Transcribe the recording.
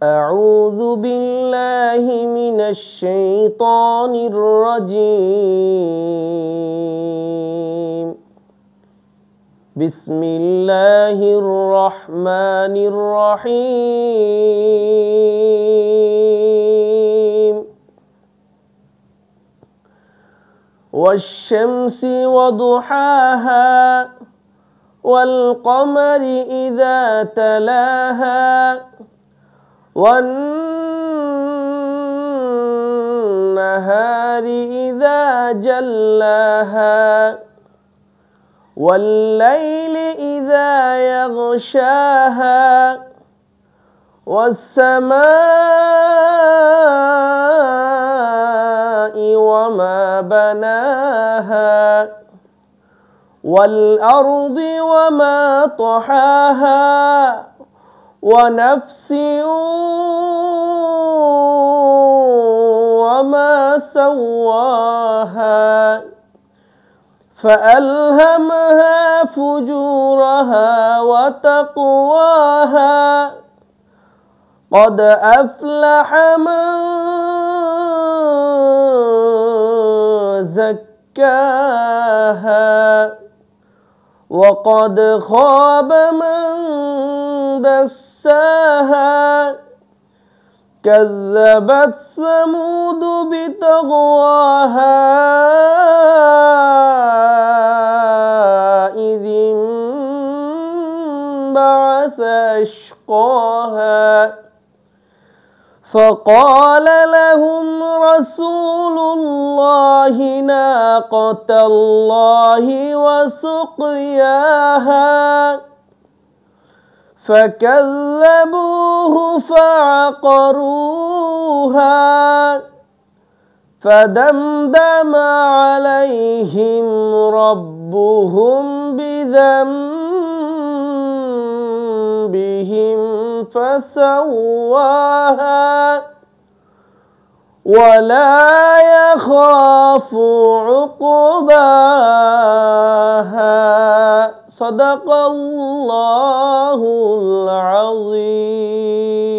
أعوذ بالله من الشيطان الرجيم. بسم الله الرحمن الرحيم. والشمس وضحاها والقمر إذا تلاها والنهار إذا جلاها والليل إذا يغشاها والسماء وما بناها والأرض وما طحاها ونفس وما سواها فألهمها فجورها وتقواها قد أفلح من زكاها وقد خاب من دساها كذبت ثمود بطغواها إذ انبعث أشقاها فقال لهم رسول الله ناقة الله وسقياها فكذبوه فعقروها فدمدم عليهم ربهم بذنبهم فسواها ولا يخاف عقباها. صدق الله العظيم.